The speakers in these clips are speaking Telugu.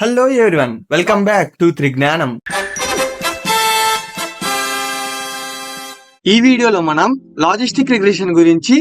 Hello everyone, welcome back to Trijnanam. ఈ వీడియోలో మనం లాజిస్టిక్ రిగ్రెషన్ గురించి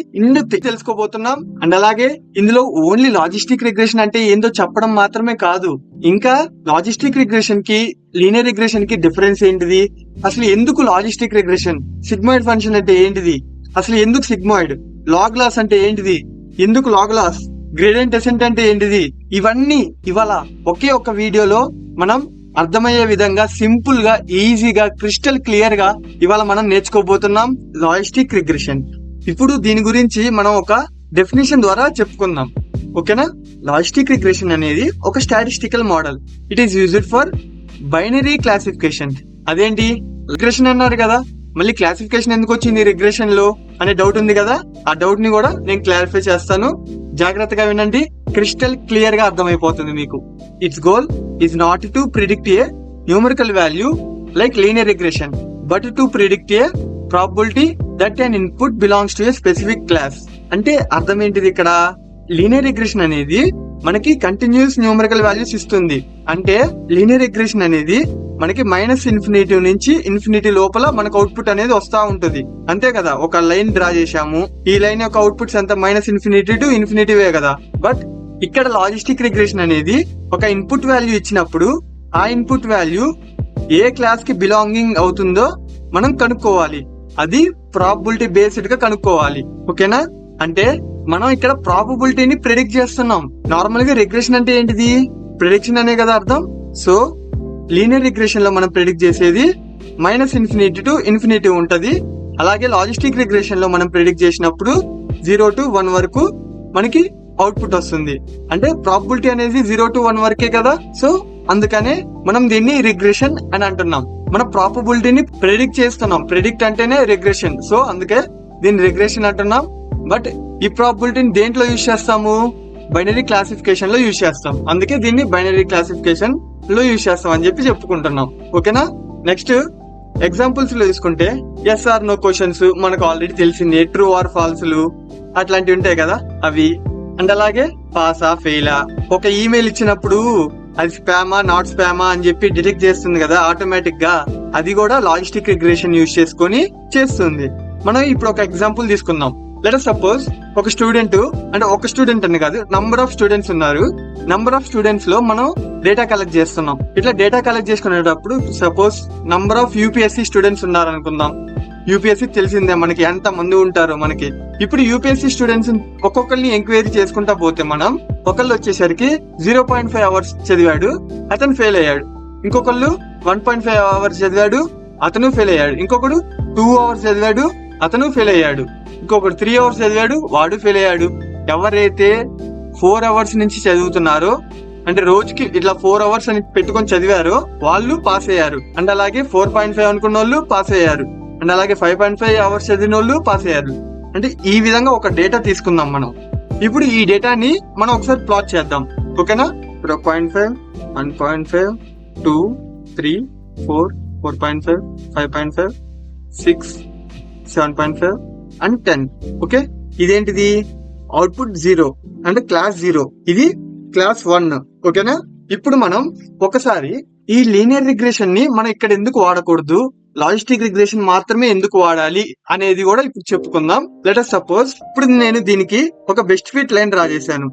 తెలుసుకోబోతున్నాం. అండ్ అలాగే ఇందులో ఓన్లీ లాజిస్టిక్ రిగ్రెషన్ అంటే ఏందో చెప్పడం మాత్రమే కాదు, ఇంకా లాజిస్టిక్ రిగ్రెషన్ కి లీనియర్ రిగ్రెషన్ కి డిఫరెన్స్ ఏంటిది, అసలు ఎందుకు లాజిస్టిక్ రిగ్రెషన్, సిగ్మాయిడ్ ఫంక్షన్ అంటే ఏంటిది, అసలు ఎందుకు సిగ్మాయిడ్, లాగ్ లాస్ అంటే ఏంటిది, ఎందుకు లాగ్ లాస్, గ్రేడియంట్ డెసెంట్ అంటే ఏంటిది, ఇవన్నీ ఇవాళ ఒకే ఒక వీడియోలో మనం అర్థమయ్యే విధంగా సింపుల్ గా ఈజీగా క్రిస్టల్ క్లియర్ గా ఇవాళ మనం నేర్చుకోబోతున్నాం లాజిస్టిక్ రిగ్రెషన్. ఇప్పుడు దీని గురించి మనం ఒక డెఫినేషన్ ద్వారా చెప్పుకుందాం, ఓకేనా. లాజిస్టిక్ రిగ్రెషన్ అనేది ఒక statistical model. It is used for binary classification. అదేంటి, రిగ్రెషన్ అన్నారు కదా, మళ్ళీ క్లాసిఫికేషన్ ఎందుకు వచ్చింది రిగ్రెషన్ లో అనే డౌట్ ఉంది కదా, ఆ డౌట్ ని కూడా నేను క్లారిఫై చేస్తాను. జాగ్రత్తగా వినండి, క్రిస్టల్ క్లియర్ గా అర్థమైపోతుంది మీకు. It's goal is not to predict A numerical value like linear regression, but to predict A probability that an input belongs to A specific class. అంటే అర్థం ఏంటిది, ఇక్కడ లీనియర్ రిగ్రెషన్ అనేది మనకి కంటిన్యూస్ న్యూమరికల్ వాల్యూస్ ఇస్తుంది. అంటే లీనియర్ రిగ్రెషన్ అనేది మనకి -∞ నుంచి ఇన్ఫినిటీ లోపల మనకు అవుట్పుట్ అనేది వస్తా ఉంటుంది, అంతే కదా. ఒక లైన్ డ్రా చేశాము, ఈ లైన్ యొక్క అవుట్పుట్స్ అంతా -∞ to ఇన్ఫినిటీవే కదా. బట్ ఇక్కడ లాజిస్టిక్ రిగ్రెషన్ అనేది ఒక ఇన్పుట్ వాల్యూ ఇచ్చినప్పుడు ఆ ఇన్పుట్ వాల్యూ ఏ క్లాస్ కి బిలాంగింగ్ అవుతుందో మనం కనుక్కోవాలి. అది ప్రాబబిలిటీ బేస్డ్ గా కనుక్కోవాలి, ఓకేనా. అంటే మనం ఇక్కడ ప్రాబబిలిటీని ప్రిడిక్ట్ చేస్తున్నాం. నార్మల్ గా రిగ్రెషన్ అంటే ఏంటిది, ప్రిడిక్షన్ అనే కదా అర్థం. సో లీనియర్ రిగ్రెషన్ లో మనం ప్రిడిక్ట్ చేసేది -∞ to ఇన్ఫినిటీ ఉంటది. అలాగే లాజిస్టిక్ రిగ్రెషన్ లో మనం ప్రిడిక్ట్ చేసినప్పుడు 0 to 1 వరకు మనకి అవుట్పుట్ వస్తుంది. అంటే ప్రాబబిలిటీ అనేది 0 to 1 వరకే కదా. సో అందుకనే మనం దీన్ని రిగ్రెషన్ అని అంటున్నాం. మన ప్రాబబిలిటీని ప్రిడిక్ట్ చేస్తున్నాం, ప్రిడిక్ట్ అంటేనే రిగ్రెషన్. సో అందుకే దీన్ని రిగ్రెషన్ అంటున్నాం. బట్ ఈ ప్రాబబిలిటీని దేంట్లో యూజ్ చేస్తాము, బైనరీ క్లాసిఫికేషన్ లో యూజ్ చేస్తాం. అందుకే దీన్ని బైనరీ క్లాసిఫికేషన్ లో యూజ్ చేస్తాం అని చెప్పి చెప్పుకుంటున్నాం, ఓకేనా. నెక్స్ట్ ఎగ్జాంపుల్స్ లో తీసుకుంటే ఎస్ ఆర్ నో క్వశ్చన్స్ మనకు ఆల్రెడీ తెలిసింది, ట్రూ ఆర్ ఫాల్స్లు అట్లాంటివి ఉంటాయి కదా అవి. అండ్ అలాగే పాసా ఫెయిలా, ఒక ఈమెయిల్ ఇచ్చినప్పుడు అది స్పామా నాట్ స్పామా అని చెప్పి డిటెక్ట్ చేస్తుంది కదా ఆటోమేటిక్ గా, అది కూడా లాజిస్టిక్ రిగ్రెషన్ యూజ్ చేసుకొని చేస్తుంది. మనం ఇప్పుడు ఒక ఎగ్జాంపుల్ తీసుకుందాం. లెట్ us సపోజ్ ఒక స్టూడెంట్, అంటే ఒక స్టూడెంట్ అని కాదు, నంబర్ ఆఫ్ స్టూడెంట్స్ ఉన్నారు. నంబర్ ఆఫ్ స్టూడెంట్స్ లో మనం డేటా కలెక్ట్ చేస్తున్నాం. ఇట్లా డేటా కలెక్ట్ చేసుకునేటప్పుడు suppose number of UPSC students ఉన్నారు అనుకుందాం. యూపీఎస్సీ తెలిసిందే మనకి ఎంత మంది ఉంటారో మనకి. ఇప్పుడు యూపీఎస్సీ స్టూడెంట్స్ ఒక్కొక్కరిని ఎంక్వైరీ చేసుకుంటా పోతే మనం ఒకళ్ళు వచ్చేసరికి 0.5 అవర్స్ చదివాడు, అతను ఫెయిల్ అయ్యాడు. ఇంకొకళ్ళు 1.5 అవర్స్ చదివాడు, అతను ఫెయిల్ అయ్యాడు. ఇంకొకడు 2 అవర్స్ చదివాడు, అతను ఫెయిల్ అయ్యాడు. ఇంకొకడు 3 అవర్స్ చదివాడు, వాడు ఫెయిల్ అయ్యాడు. ఎవరైతే 4 అవర్స్ నుంచి చదువుతున్నారో, అంటే రోజుకి ఇట్లా 4 అవర్స్ అని పెట్టుకొని చదివారో వాళ్ళు పాస్ అయ్యారు. అండ్ అలాగే 4.5 అనుకున్న వాళ్ళు పాస్ అయ్యారు. అండ్ అలాగే 5.5 అవర్స్ చదివిన వాళ్ళు పాస్ అయ్యారు. అంటే ఈ విధంగా ఒక డేటా తీసుకుందాం మనం. ఇప్పుడు ఈ డేటాని మనం ఒకసారి ప్లాట్ చేద్దాం, ఓకేనా. 0.5, 1.5, 2, 3, 4, 4.5, 5.5, 6, 7.5 అండ్ 10. ఓకే, ఇదేంటిది అవుట్పుట్ 0 అంటే క్లాస్ 0, ఇది క్లాస్ 1, ఓకేనా. ఇప్పుడు మనం ఒకసారి ఈ లీనియర్ రిగ్రెషన్ ని మనం ఇక్కడ ఎందుకు వాడకూడదు, లాజిస్టిక్ రిగ్రెషన్ మాత్రమే ఎందుకు వాడాలి అనేది కూడా ఇప్పుడు చెప్పుకుందాం. లెట్ us సపోజ్ ఇప్పుడు నేను దీనికి ఒక బెస్ట్ ఫిట్ లైన్ డ్రా చేశాను.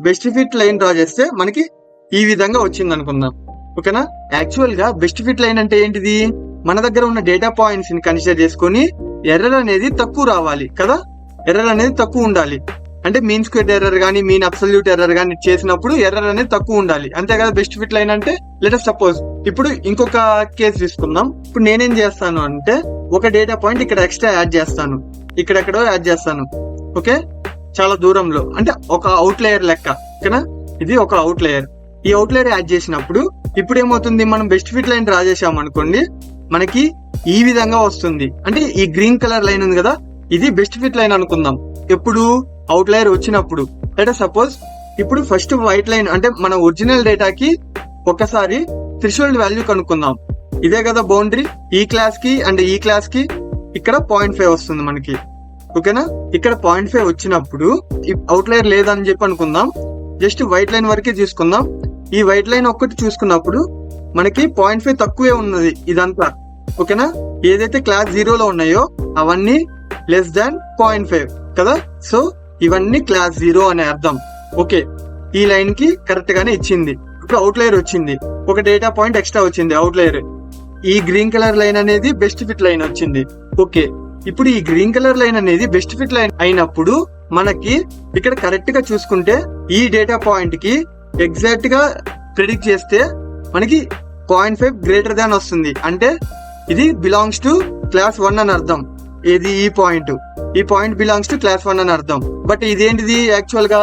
బెస్ట్ ఫిట్ లైన్ డ్రా చేస్తే మనకి ఈ విధంగా వచ్చింది అనుకుందాం, ఓకేనా. యాక్చువల్ గా బెస్ట్ ఫిట్ లైన్ అంటే ఏంటిది, మన దగ్గర ఉన్న డేటా పాయింట్స్ ని కన్సిడర్ చేసుకుని ఎర్రర్ అనేది తక్కువ రావాలి కదా, ఎర్రర్ అనేది తక్కువ ఉండాలి. అంటే మీన్ స్క్వేర్ ఎర్రర్ గానీ మీన్ అబ్సల్యూట్ ఎర్రర్ గానీ చేసినప్పుడు ఎర్రర్ అనేది తక్కువ ఉండాలి, అంతే కదా బెస్ట్ ఫిట్ లైన్ అంటే. లెట్ us సపోజ్ ఇప్పుడు ఇంకొక కేసు తీసుకుందాం. ఇప్పుడు నేనేం చేస్తాను అంటే ఒక డేటా పాయింట్ ఇక్కడ ఎక్స్ట్రా యాడ్ చేస్తాను, ఇక్కడెక్కడో యాడ్ చేస్తాను, ఓకే, చాలా దూరంలో, అంటే ఒక అవుట్ లేయర్ లెక్క, ఓకేనా. ఇది ఒక అవుట్ లేయర్. ఈ అవుట్ లేయర్ యాడ్ చేసినప్పుడు ఇప్పుడు ఏమవుతుంది, మనం బెస్ట్ ఫిట్ లైన్ డ్రా చేసాం అనుకోండి, మనకి ఈ విధంగా వస్తుంది. అంటే ఈ గ్రీన్ కలర్ లైన్ ఉంది కదా, ఇది బెస్ట్ ఫిట్ లైన్ అనుకుందాం. ఎప్పుడు అవుట్ లేయర్ వచ్చినప్పుడు. లెట్ us సపోజ్ ఇప్పుడు ఫస్ట్ వైట్ లైన్ అంటే మన ఒరిజినల్ డేటాకి ఒక్కసారి థ్రెషోల్డ్ వాల్యూ కనుక్కుందాం. ఇదే కదా బౌండరీ, ఈ క్లాస్ కి అండ్ ఈ క్లాస్ కి ఇక్కడ 0.5 వస్తుంది మనకి, ఓకేనా. ఇక్కడ 0.5 వచ్చినప్పుడు అవుట్ లేయర్ లేదని చెప్పి అనుకుందాం. జస్ట్ వైట్ లైన్ వరకే తీసుకుందాం. ఈ వైట్ లైన్ ఒక్కటి చూసుకున్నప్పుడు మనకి 0.5 తక్కువే ఉన్నది ఇదంతా. ఓకేనా, ఏదైతే క్లాస్ 0లో ఉన్నాయో అవన్నీ లెస్ దాన్ 0.5 కదా. సో ఇవన్నీ క్లాస్ 0 అనే అర్థం. ఓకే, ఈ లైన్ కి కరెక్ట్ గానే ఇచ్చింది. ఇప్పుడు అవుట్లైర్ వచ్చింది, ఒక డేటా పాయింట్ ఎక్స్ట్రా వచ్చింది అవుట్లైర్. ఈ గ్రీన్ కలర్ లైన్ అనేది బెస్ట్ ఫిట్ లైన్ వచ్చింది. ఓకే, ఇప్పుడు ఈ గ్రీన్ కలర్ లైన్ అనేది బెస్ట్ ఫిట్ లైన్ అయినప్పుడు మనకి ఇక్కడ కరెక్ట్ గా చూసుకుంటే ఈ డేటా పాయింట్ కి ఎగ్జాక్ట్ గా ప్రిడిక్ట్ చేస్తే మనకి 0.5 గ్రేటర్ దాన్ వస్తుంది. అంటే ఇది బిలాంగ్స్ టు క్లాస్ 1 అని అర్థం. ఇది ఈ పాయింట్ బిలాంగ్స్ టు క్లాస్ 1 అని అర్థం. బట్ ఇదేంటిది యాక్చువల్ గా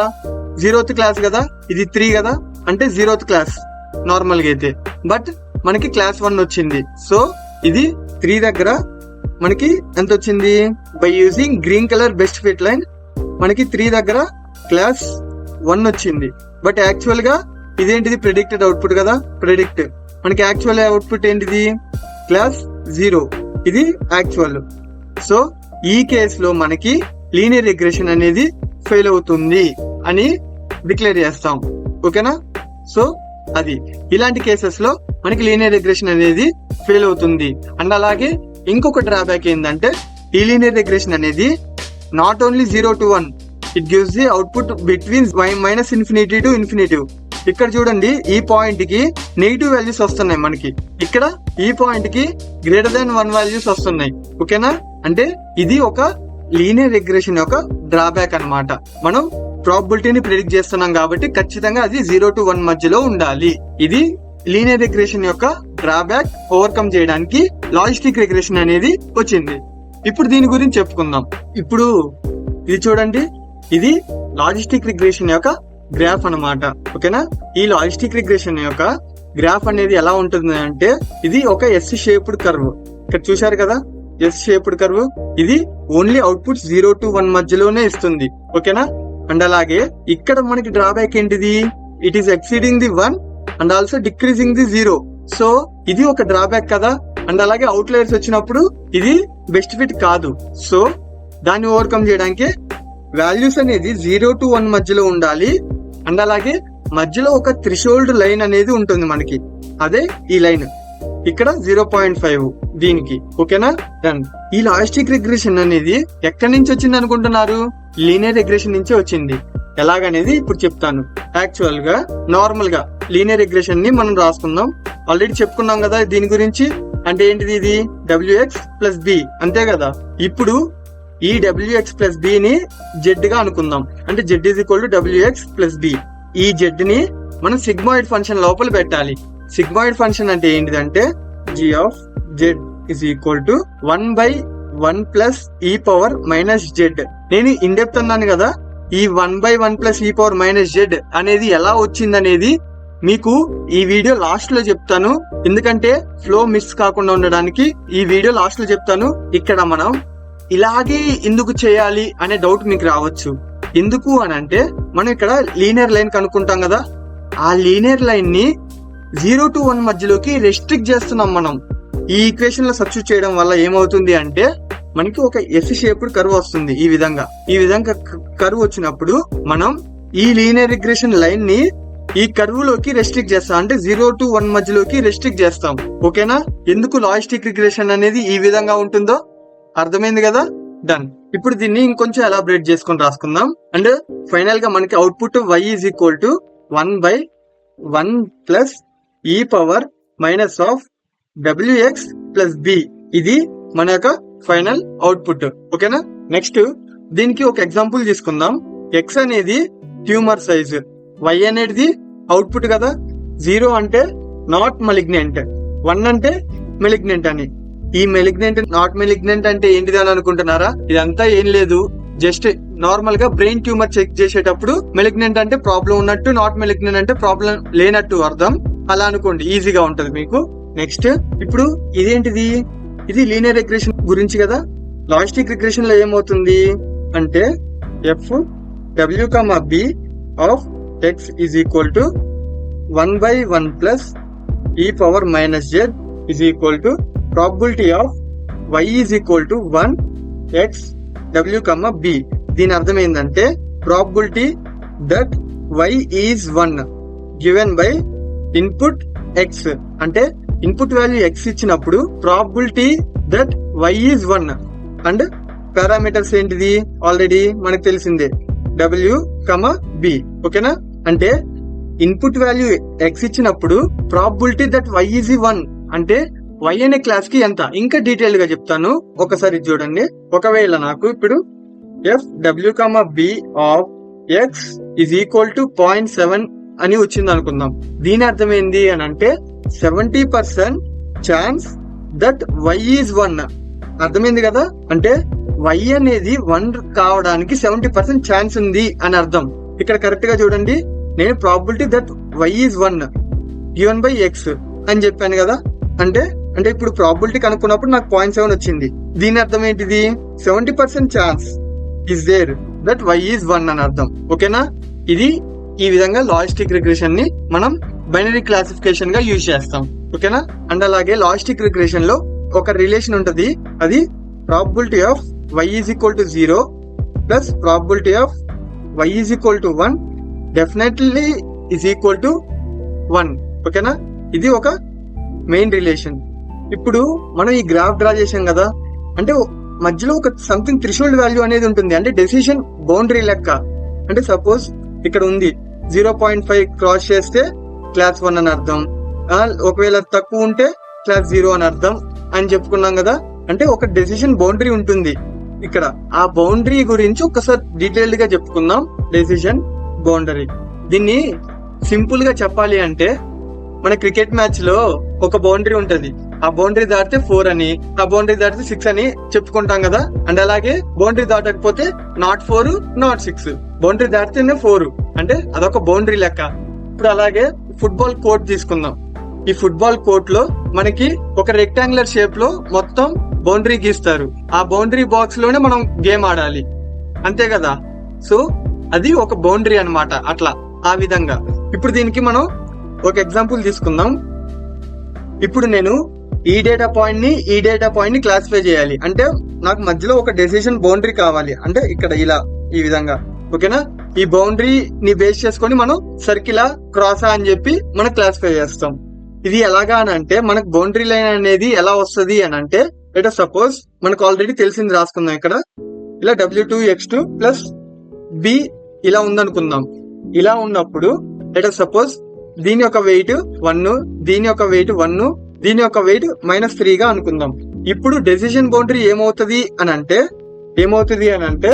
0th క్లాస్ కదా, ఇది 3 కదా, అంటే 0th క్లాస్ నార్మల్ గా అయితే. బట్ మనకి క్లాస్ 1 వచ్చింది. సో ఇది 3 దగ్గర మనకి ఎంత వచ్చింది? By using green colour best fit line మనకి 3 దగ్గర క్లాస్ 1 వచ్చింది. బట్ యాక్చువల్ గా ఇదేంటిది? ప్రెడిక్టెడ్ అవుట్పుట్ కదా, ప్రెడిక్ట్. మనకి యాక్చువల్ అవుట్పుట్ ఏంటిది? క్లాస్ 0. ఇది యాక్చువల్. సో ఈ కేసులో మనకి లీనియర్ రిగ్రెషన్ అనేది ఫెయిల్ అవుతుంది అని డిక్లేర్ చేస్తాం. ఓకేనా, సో అది ఇలాంటి కేసెస్ లో మనకి లీనియర్ రిగ్రెషన్ అనేది ఫెయిల్ అవుతుంది. అండ్ అలాగే ఇంకొక డ్రాబ్యాక్ ఏంటంటే ఈ లీనియర్ రిగ్రెషన్ అనేది not only 0 to 1, it gives the output between -∞ to ∞. ఇక్కడ చూడండి, ఈ పాయింట్ కి నెగిటివ్ వాల్యూస్ వస్తున్నాయి మనకి, ఇక్కడ ఈ పాయింట్ కి గ్రేటర్ దాన్ 1 వాల్యూస్ వస్తున్నాయి. ఓకేనా, అంటే ఇది ఒక లీనియర్ రిగ్రెషన్ యొక్క డ్రాబ్యాక్ అన్నమాట. మనం ప్రాబబిలిటీని ప్రిడిక్ట్ చేస్తున్నాం కాబట్టి ఖచ్చితంగా అది 0 to 1 మధ్యలో ఉండాలి. ఇది లీనియర్ రిగ్రెషన్ యొక్క డ్రాబ్యాక్ ఓవర్కమ్ చేయడానికి లాజిస్టిక్ రిగ్రెషన్ అనేది వచ్చింది. ఇప్పుడు దీని గురించి చెప్పుకుందాం. ఇప్పుడు ఇది చూడండి, ఇది లాజిస్టిక్ రిగ్రెషన్ యొక్క గ్రాఫ్ అన్నమాట. ఓకేనా, ఈ లాజిస్టిక్ రిగ్రెషన్ యొక్క గ్రాఫ్ అనేది ఎలా ఉంటుంది అంటే ఇది ఒక ఎస్ షేప్డ్ కర్వ్. ఇక్కడ చూశారు కదా, ఎస్ షేప్డ్ కర్వ్. ఇది ఓన్లీ అవుట్పుట్ 0 to 1 మధ్యలోనే ఇస్తుంది. ఓకేనా, అండ్ అలాగే ఇక్కడ మనకి డ్రాబ్యాక్ ఏంటిది? It is exceeding the 1 and also decreasing the 0. So ఇది ఒక డ్రాబ్యాక్ కదా. అండ్ అలాగే అవుట్లైర్స్ వచ్చినప్పుడు ఇది బెస్ట్ ఫిట్ కాదు. సో దాన్ని ఓవర్కమ్ చేయడానికి వాల్యూస్ అనేది 0 to 1 మధ్యలో ఉండాలి. అండ్ అలాగే మధ్యలో ఒక థ్రెషోల్డ్ లైన్ అనేది ఉంటుంది మనకి, అదే ఈ లైన్ ఇక్కడ 0.5 దీనికి. ఓకేనా, డన్. ఈ లాజిస్టిక్ రిగ్రెషన్ అనేది ఎక్కడి నుంచి వచ్చింది అనుకుంటున్నారు? లీనియర్ రిగ్రెషన్ నుంచి వచ్చింది. ఎలాగనేది ఇప్పుడు చెప్తాను. యాక్చువల్ గా నార్మల్ గా లీనియర్ రిగ్రెషన్ ని మనం రాసుకుందాం. ఆల్రెడీ చెప్పుకున్నాం కదా దీని గురించి. అంటే ఏంటిది? ఇది WX + B అంతే కదా. ఇప్పుడు ఈ WX + B ని Z గా అనుకుందాం. అంటే Z = WX + B. ఈ Z ని మనం సిగ్మాయిడ్ ఫంక్షన్ లోపల పెట్టాలి. సిగ్మాయిడ్ ఫంక్షన్ అంటే ఏంటిదంటే g(z) = 1/1 + e⁻⁻z. నేను ఇన్ డెప్త్ అన్నాను కదా, ఈ 1/1 + e⁻⁻z అనేది ఎలా వచ్చిందనేది మీకు ఈ వీడియో లాస్ట్ లో చెప్తాను. ఎందుకంటే ఫ్లో మిస్ కాకుండా ఉండడానికి ఈ వీడియో లాస్ట్ లో చెప్తాను. ఇక్కడ మనం ఇలాగే ఎందుకు చేయాలి అనే డౌట్ మీకు రావచ్చు. ఎందుకు అని అంటే మనం ఇక్కడ లీనియర్ లైన్ కనుక్కుంటాం కదా, ఆ లీనియర్ లైన్ ని 0 to 1 మధ్యలోకి రెస్ట్రిక్ట్ చేస్తున్నాం మనం. ఈ ఈక్వేషన్ లో సబ్స్టిట్యూట్ చేయడం వల్ల ఏమవుతుంది అంటే మనకి ఒక ఎస్ షేప్డ్ కర్వ్ వస్తుంది. ఈ విధంగా కర్వ్ వచ్చినప్పుడు మనం ఈ లీనియర్ రిగ్రెషన్ లైన్ ని ఈ కర్వ్ లోకి రెస్ట్రిక్ట్ చేస్తాం. అంటే 0 to 1 మధ్యలోకి రెస్ట్రిక్ట్ చేస్తాం. ఓకేనా, ఎందుకు లాజిస్టిక్ రిగ్రెషన్ అనేది ఈ విధంగా ఉంటుందో అర్థమైంది కదా. డన్. ఇప్పుడు దీన్ని ఇంకొంచెం ఎలాబరేట్ చేసుకొని రాసుకుందాం. అండ్ ఫైనల్ గా మనకి అవుట్పుట్ y = 1/1 + e⁻⁻WX + B. ఇది మన యొక్క ఫైనల్ అవుట్పుట్. ఓకేనా, నెక్స్ట్ దీనికి ఒక ఎగ్జాంపుల్ తీసుకుందాం. X అనేది ట్యూమర్ సైజ్, Y అనేది అవుట్పుట్ కదా. 0 అంటే నాట్ మలిగ్నెంట్, 1 అంటే మెలిగ్నెంట్ అని. ఈ మెలిగ్నెంట్ నాట్ మెలిగ్నెంట్ అంటే ఏంటిది అని అనుకుంటున్నారా? ఇదంతా ఏం లేదు, జస్ట్ నార్మల్ గా బ్రెయిన్ ట్యూమర్ చెక్ చేసేటప్పుడు మెలిగ్నెంట్ అంటే ప్రాబ్లం ఉన్నట్టు, నాట్ మెలిగ్నెంట్ అంటే ప్రాబ్లం లేనట్టు అర్థం. అలా అనుకోండి, ఈజీగా ఉంటది మీకు. నెక్స్ట్ ఇప్పుడు ఇదేంటిది? ఇది లీనియర్ రిగ్రెషన్ గురించి కదా. లాజిస్టిక్ రిగ్రెషన్ లో ఏమవుతుంది అంటే f(w, b) of x = 1/1 + e⁻⁻z = probability of y = 1 x w, b. దీని అర్థం ఏంటంటే probability that y is 1 given by input x అంటే ఇన్పుట్ వాల్యూ ఎక్స్ ఇచ్చినప్పుడు probability that y is 1 and parameters ఏంటిది ఆల్రెడీ మనకు తెలిసిందే డబ్ల్యూ బి. ఓకేనా, అంటే ఇన్పుట్ వాల్యూ ఎక్స్ ఇచ్చినప్పుడు ప్రాబబిలిటీ దట్ వై ఈజ్ 1 అంటే వై అనే క్లాస్ కి ఎంత, ఇంకా డీటెయిల్ గా చెప్తాను ఒకసారి చూడండి. ఒకవేళ నాకు ఇప్పుడు ఎఫ్ డబ్ల్యూ b of x is equal to 0.7 అని వచ్చింది అనుకుందాం. దీని అర్థం ఏంది అని అంటే 70% ఛాన్స్ దట్ వై ఈజ్ 1. అర్థమైంది కదా, అంటే వై అనేది 1 కావడానికి 70% ఛాన్స్ ఉంది అని అర్థం. ఇక్కడ కరెక్ట్ గా చూడండి, నేను probability that y is 1 given by x అని చెప్పాను కదా. అంటే ఇప్పుడు ప్రాబబిలిటీ కనుక్కున్నప్పుడు నాకు 0.7 వచ్చింది. దీని అర్థం ఏంటిది 70% chance is there that y is 1 అని అర్థం. ఓకేనా, ఇది ఈ విధంగా లాజిస్టిక్ రిగ్రెషన్ ని మనం బైనరీ క్లాసిఫికేషన్ గా యూజ్ చేస్తాం. ఓకేనా, అండ్ అలాగే లాజిస్టిక్ రిగ్రెషన్ లో ఒక రిలేషన్ ఉంటది, అది probability of y is equal to 0 plus probability of y is equal to 1 definitely is equal to 1. ఓకేనా, ఇది ఒక మెయిన్ రిలేషన్. ఇప్పుడు మనం ఈ గ్రాఫ్ డ్రా చేసాం కదా, అంటే మధ్యలో ఒక సంథింగ్ థ్రెషోల్డ్ వాల్యూ అనేది ఉంటుంది, అంటే డెసిషన్ బౌండరీ లెక్క. అంటే సపోజ్ ఇక్కడ ఉంది 0.5 క్రాస్ చేస్తే క్లాస్ 1 అని అర్థం, ఒకవేళ తక్కువ ఉంటే క్లాస్ 0 అని అర్థం అని చెప్పుకున్నాం కదా. అంటే ఒక డెసిషన్ బౌండరీ ఉంటుంది ఇక్కడ. ఆ బౌండరీ గురించి ఒకసారి డీటెయిల్డ్ గా చెప్పుకుందాం. డెసిషన్ బౌండరీ, దీన్ని సింపుల్ గా చెప్పాలి అంటే మన క్రికెట్ మ్యాచ్ లో ఒక బౌండరీ ఉంటది, ఆ బౌండరీ దాటితే 4 అని, ఆ బౌండరీ దాటితే 6 అని చెప్పుకుంటాం కదా. అండ్ అలాగే బౌండరీ దాటకపోతే నాట్ 4 నాట్ 6, బౌండరీ దాటితేనే 4, అంటే అదొక బౌండరీ లెక్క. ఇప్పుడు అలాగే ఫుట్బాల్ కోర్ట్ తీసుకుందాం. ఈ ఫుట్బాల్ కోర్ట్ లో మనకి ఒక రెక్టాంగులర్ షేప్ లో మొత్తం బౌండరీ గీస్తారు, ఆ బౌండరీ బాక్స్ లోనే మనం గేమ్ ఆడాలి, అంతే కదా. సో అది ఒక బౌండరీ అన్నమాట. అట్లా ఆ విధంగా ఇప్పుడు దీనికి మనం ఒక ఎగ్జాంపుల్ తీసుకుందాం. ఇప్పుడు నేను ఈ డేటా పాయింట్ ని క్లాసిఫై చేయాలి, అంటే నాకు మధ్యలో ఒక డెసిషన్ బౌండరీ కావాలి, అంటే ఇక్కడ ఇలా ఈ విధంగా. ఓకేనా, ఈ బౌండరీ ని బేస్ చేసుకొని మనం సర్కిలా క్రాసా అని చెప్పి మనం క్లాసిఫై చేస్తాం. ఇది ఎలాగా అని అంటే మనకు బౌండరీ లైన్ అనేది ఎలా వస్తుంది అని అంటే, లెట్ us సపోజ్ మనకు ఆల్రెడీ తెలిసింది రాసుకుందాం. ఇక్కడ ఇలా W2 X2 ప్లస్ B ఇలా ఉందనుకుందాం. ఇలా ఉన్నప్పుడు లెట్ us సపోజ్ దీని యొక్క వెయిట్ 1, దీని యొక్క వెయిట్ 1, దీని యొక్క వెయిట్ -3 గా అనుకుందాం. ఇప్పుడు డెసిషన్ బౌండరీ ఏమవుతుంది అని అంటే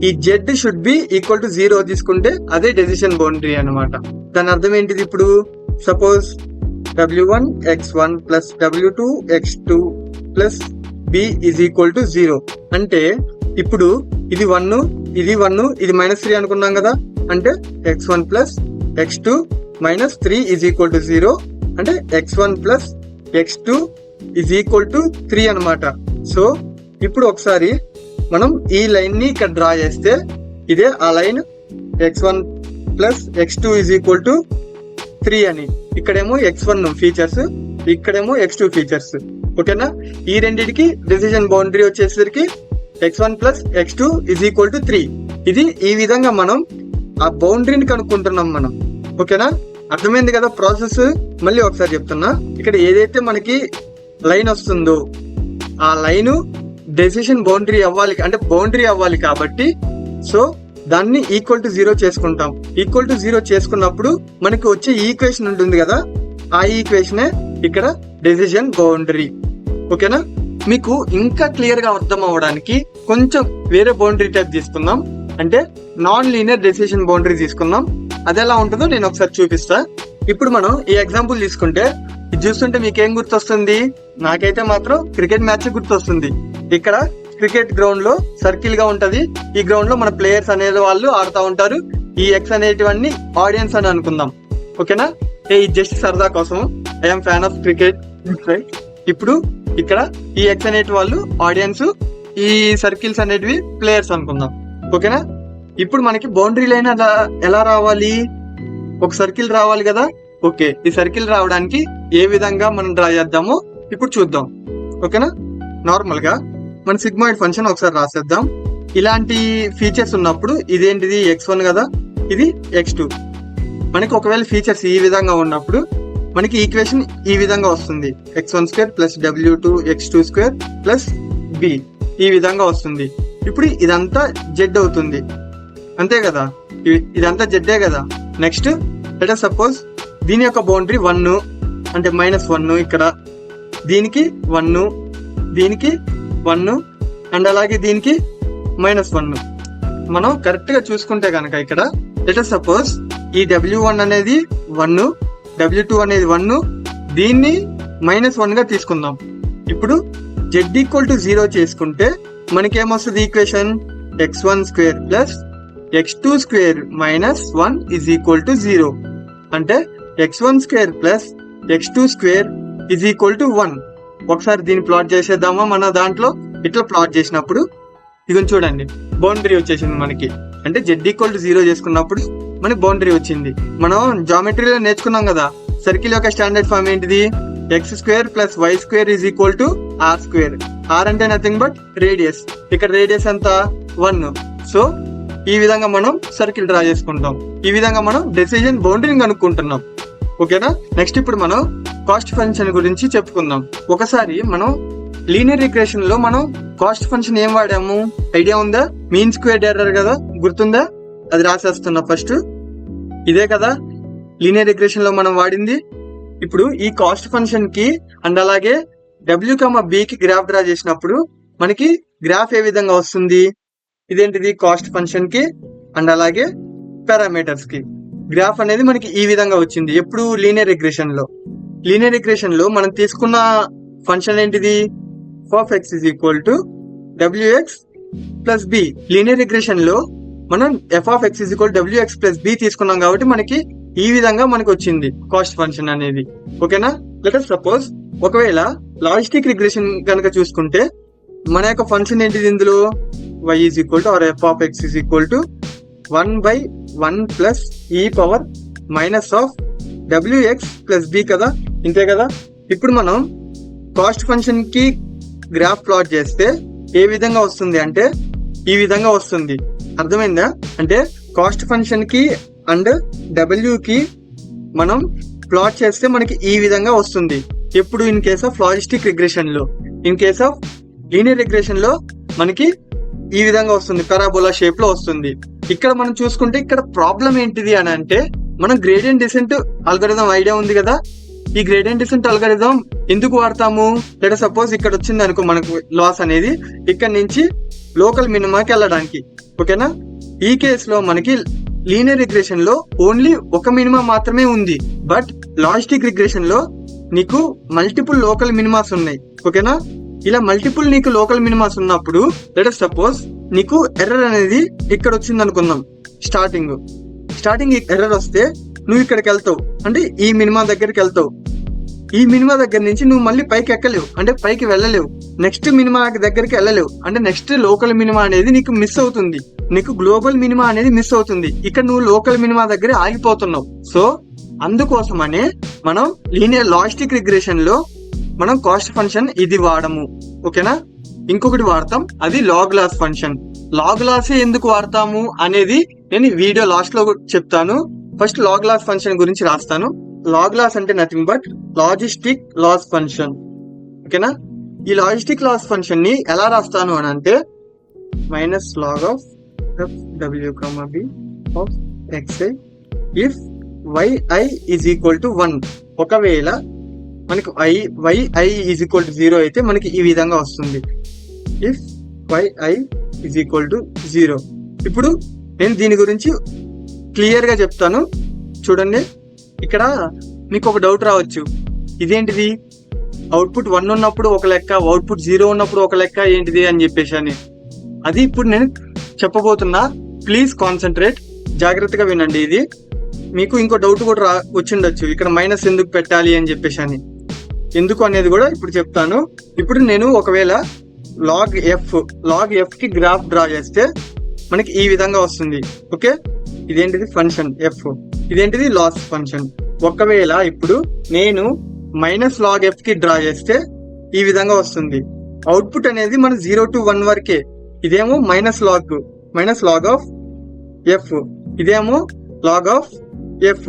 ఈ Z should be equal to 0 తీసుకుంటే అదే డెసిషన్ బౌండరీ అన్నమాట. దాని అర్థం ఏంటిది, ఇప్పుడు suppose W1 X1 plus W2 X2 plus B is equal to 0 అంటే ఇప్పుడు ఇది 1, ఇది 1, ఇది -3 అనుకున్నాం కదా. అంటే X1 plus X2 -3 is equal to 0, అంటే X1 plus X2 is equal to 3 అనమాట. సో ఇప్పుడు ఒకసారి మనం ఈ లైన్ ని ఇక్కడ డ్రా చేస్తే ఇదే ఆ line X1 plus X2 is equal to 3 అని. ఇక్కడేమో X1 ఫీచర్స్, ఇక్కడేమో X2 ఫీచర్స్. ఓకేనా, ఈ రెండింటికి డెసిషన్ బౌండరీ వచ్చేసరికి X1 plus X2 is equal to 3. ఇది ఈ విధంగా మనం ఆ బౌండరీని కనుక్కుంటున్నాం మనం. ఓకేనా, అర్థమైంది కదా ప్రాసెస్. మళ్ళీ ఒకసారి చెప్తున్నా, ఇక్కడ ఏదైతే మనకి లైన్ వస్తుందో ఆ లైన్ డెసిషన్ బౌండరీ అవ్వాలి, అంటే బౌండరీ అవ్వాలి కాబట్టి సో దాన్ని ఈక్వల్ టు 0 చేసుకుంటాం. ఈక్వల్ టు 0 చేసుకున్నప్పుడు మనకి వచ్చే ఈక్వేషన్ ఉంటుంది కదా, ఆ ఈక్వేషనే ఇక్కడ డెసిషన్ బౌండరీ. ఓకేనా, మీకు ఇంకా క్లియర్ గా అర్థం అవ్వడానికి కొంచెం వేరే బౌండరీ టైప్ తీసుకుందాం, అంటే నాన్ లీనియర్ డెసిషన్ బౌండరీ తీసుకుందాం. అది ఎలా ఉంటుందో నేను ఒకసారి చూపిస్తా. ఇప్పుడు మనం ఈ ఎగ్జాంపుల్ తీసుకుంటే ఇది చూస్తుంటే మీకేం గుర్తొస్తుంది? నాకైతే మాత్రం క్రికెట్ మ్యాచ్ గుర్తొస్తుంది. ఇక్కడ క్రికెట్ గ్రౌండ్ లో సర్కిల్ గా ఉంటది, ఈ గ్రౌండ్ లో మన ప్లేయర్స్ అనే వాళ్ళు ఆడుతూ ఉంటారు, ఈ ఎక్స్ అనేటివన్నీ ఆడియన్స్ అని అనుకుందాం. ఓకేనా, ఇది జస్ట్ సరదా కోసం, ఐఎమ్ ఫ్యాన్ ఆఫ్ క్రికెట్. ఇప్పుడు ఇక్కడ ఈ ఎక్స్ అనేటి వాళ్ళు ఆడియన్స్, ఈ సర్కిల్స్ అనేటివి ప్లేయర్స్ అనుకుందాం. ఓకేనా, ఇప్పుడు మనకి బౌండరీ లైన్ ఎలా రావాలి? ఒక సర్కిల్ రావాలి కదా. ఓకే, ఈ సర్కిల్ రావడానికి ఏ విధంగా మనం డ్రా చేద్దామో ఇప్పుడు చూద్దాం. ఓకేనా, నార్మల్ గా మన సిగ్మాయిడ్ ఫంక్షన్ ఒకసారి రాసేద్దాం. ఇలాంటి ఫీచర్స్ ఉన్నప్పుడు ఇదేంటిది X1 కదా, ఇది X2. మనకి ఒకవేళ ఫీచర్స్ ఈ విధంగా ఉన్నప్పుడు మనకి ఈక్వేషన్ ఈ విధంగా వస్తుంది. x1² + w2 x2² + b ఈ విధంగా వస్తుంది. ఇప్పుడు ఇదంతా z అవుతుంది, అంతే కదా, ఇదంతా జెడ్డే కదా. నెక్స్ట్ లెట్ us సపోజ్ దీని యొక్క బౌండరీ 1 అంటే -1, ఇక్కడ దీనికి 1, దీనికి 1 అండ్ అలాగే దీనికి -1. మనం కరెక్ట్ గా చూసుకుంటే కనుక ఇక్కడ లెట్ us సపోజ్ ఈ w1 అనేది 1, w2 అనేది 1, దీన్ని -1 గా తీసుకుందాం. ఇప్పుడు z = 0 చేసుకుంటే మనకేమొస్తుంది ఈక్వేషన్? x1² + x2² - 1 = 0. అంటే x1² + x2² = 1. ఒకసారి దీన్ని ప్లాట్ చేసేద్దామా? మన దాంట్లో ఇట్లా ప్లాట్ చేసినప్పుడు ఇది చూడండి, బౌండరీ వచ్చేసింది మనకి. అంటే z = 0 చేసుకున్నప్పుడు మనకి బౌండరీ వచ్చింది. మనం జామెట్రీలో నేర్చుకున్నాం కదా, సర్కిల్ యొక్క స్టాండర్డ్ ఫామ్ ఏంటిది? x² + y² = r². r అంటే నథింగ్ బట్ రేడియస్. ఇక్కడ రేడియస్ ఎంత? 1. సో ఈ విధంగా మనం సర్కిల్ డ్రా చేసుకుంటాం. ఈ విధంగా మనం డెసిషన్ బౌండరీని కనుక్కుంటున్నాం. ఓకేనా? నెక్స్ట్ ఇప్పుడు మనం కాస్ట్ ఫంక్షన్ గురించి చెప్పుకుందాం. ఒకసారి మనం లీనియర్ ఈక్వేషన్ లో మనం కాస్ట్ ఫంక్షన్ ఏం వాడాము? ఐడియా ఉందా? మీన్ స్క్వేర్డ్ ఎర్రర్ కదా, గుర్తుందా? అది రాసేస్తున్నా ఫస్ట్. ఇదే కదా లీనియర్ ఈక్వేషన్ లో మనం వాడింది. ఇప్పుడు ఈ కాస్ట్ ఫంక్షన్ కి అండ్ అలాగే w, b కి గ్రాఫ్ డ్రా చేసినప్పుడు మనకి గ్రాఫ్ ఏ విధంగా వస్తుంది? ఇదేంటిది? కాస్ట్ ఫంక్షన్ కి అండ్ అలాగే పారామీటర్స్ కి గ్రాఫ్ అనేది మనకి ఈ విధంగా వచ్చింది. ఎప్పుడు? లీనియర్ ఈక్వేషన్ లో. లీనియర్ ఈక్వేషన్ లో మనం తీసుకున్న ఫంక్షన్ ఏంటిది? f(x) = wx + b. Linear equation లో మనం f(x) = wx + b తీసుకున్నాం కాబట్టి మనకి ఈ విధంగా మనకి వచ్చింది కాస్ట్ ఫంక్షన్ అనేది. ఓకేనా? లెట్ us సపోజ్ ఒకవేళ లాజిస్టిక్ రిగ్రెషన్ కనుక చూసుకుంటే మన యొక్క ఫంక్షన్ ఏంటిది? ఇందులో y or f(x) = 1/1 + e power - wx + b కదా, ఇంతే కదా. ఇప్పుడు మనం కాస్ట్ ఫంక్షన్ కి గ్రాఫ్ ప్లాట్ చేస్తే ఏ విధంగా వస్తుంది అంటే ఈ విధంగా వస్తుంది. అర్థమైందా? అంటే కాస్ట్ ఫంక్షన్ కి అండ్ w కి మనం ప్లాట్ చేస్తే మనకి ఈ విధంగా వస్తుంది. ఎప్పుడు? In case of logistic regression లో. In case of linear regression లో మనకి ఈ విధంగా వస్తుంది, పారాబోలా షేప్ లో వస్తుంది. ఇక్కడ మనం చూసుకుంటే ఇక్కడ ప్రాబ్లం ఏంటిది అని అంటే మనం గ్రేడియంట్ డిసెంట్ అల్గోరిథం ఐడియా ఉంది కదా. ఈ గ్రేడియంట్ డిసెంట్ అల్గోరిథం ఎందుకు వాడతాము? లెట్ us సపోజ్ ఇక్కడ వచ్చింది అనుకో మనకు లాస్ అనేది, ఇక్కడ నుంచి లోకల్ మినిమాకి వెళ్ళడానికి. ఓకేనా? ఈ కేసులో మనకి లీనియర్ రిగ్రెషన్ లో ఓన్లీ ఒక మినిమా మాత్రమే ఉంది. బట్ లాజిస్టిక్ రిగ్రెషన్ లో నీకు మల్టిపుల్ లోకల్ మినిమాస్ ఉన్నాయి. ఓకేనా? ఇలా మల్టిపుల్ నీకు లోకల్ మినిమాస్ ఉన్నప్పుడు లెట్ us సపోజ్ నీకు ఎర్రర్ అనేది ఇక్కడ వచ్చింది అనుకుందాం. స్టార్టింగ్ ఎర్రర్ వస్తే నువ్వు ఇక్కడికి వెళ్తావు, అంటే ఈ మినిమా దగ్గరికి వెళ్తావు. ఈ మినిమా దగ్గర నుంచి నువ్వు మళ్ళీ పైకి ఎక్కలేవు, అంటే పైకి వెళ్ళలేవు. నెక్స్ట్ మినిమా దగ్గరికి వెళ్ళలేవు, అంటే నెక్స్ట్ లోకల్ మినిమా అనేది నీకు మిస్ అవుతుంది. నీకు గ్లోబల్ మినిమా అనేది మిస్ అవుతుంది. ఇక్కడ నువ్వు లోకల్ మినిమా దగ్గర ఆగిపోతున్నావు. సో అందుకోసమనే మనం లీనియర్ లాజిస్టిక్ రిగ్రెషన్ లో మనం కాస్ట్ ఫంక్షన్ ఇది వాడము. ఓకేనా? ఇంకొకటి వాడతాం, అది log loss function. Log loss ఎందుకు వాడతాము అనేది నేను వీడియో లాస్ట్ లో చెప్తాను. ఫస్ట్ లాగ్ లాస్ ఫంక్షన్ గురించి రాస్తాను. లాగ్ లాస్ అంటే nothing but logistic loss function. ఓకేనా? ఈ లాజిస్టిక్ లాస్ ఫంక్షన్ ని ఎలా రాస్తాను అని అంటే -log of f w, b of xi if yi = 1. ఒకవేళ మనకు yi = 0 అయితే మనకి ఈ విధంగా వస్తుంది. If yi = 0. ఇప్పుడు నేను దీని గురించి క్లియర్ గా చెప్తాను, చూడండి. ఇక్కడ మీకు ఒక డౌట్ రావచ్చు, ఇదేంటిది అవుట్పుట్ 1 ఉన్నప్పుడు ఒక లెక్క, అవుట్పుట్ 0 ఉన్నప్పుడు ఒక లెక్క ఏంటిది అని చెప్పేసి అని. అది ఇప్పుడు నేను చెప్పబోతున్నా. ప్లీజ్ కాన్సన్ట్రేట్, జాగ్రత్తగా వినండి. ఇది మీకు ఇంకో డౌట్ కూడా వచ్చిండొచ్చు, ఇక్కడ మైనస్ ఎందుకు పెట్టాలి అని చెప్పేసి అని. ఎందుకు అనేది కూడా ఇప్పుడు చెప్తాను. ఇప్పుడు నేను ఒకవేళ లాగ్ ఎఫ్ కి గ్రాఫ్ డ్రా చేస్తే మనకి ఈ విధంగా వస్తుంది. ఓకే, ఇదేంటిది ఫంక్షన్ ఎఫ్, ఇదేంటిది లాస్ ఫంక్షన్. ఒకవేళ ఇప్పుడు నేను -log f కి డ్రా చేస్తే ఈ విధంగా వస్తుంది. అవుట్పుట్ అనేది మన 0 to 1 వరకే. ఇదేమో -log of f, ఇదేమో log of f.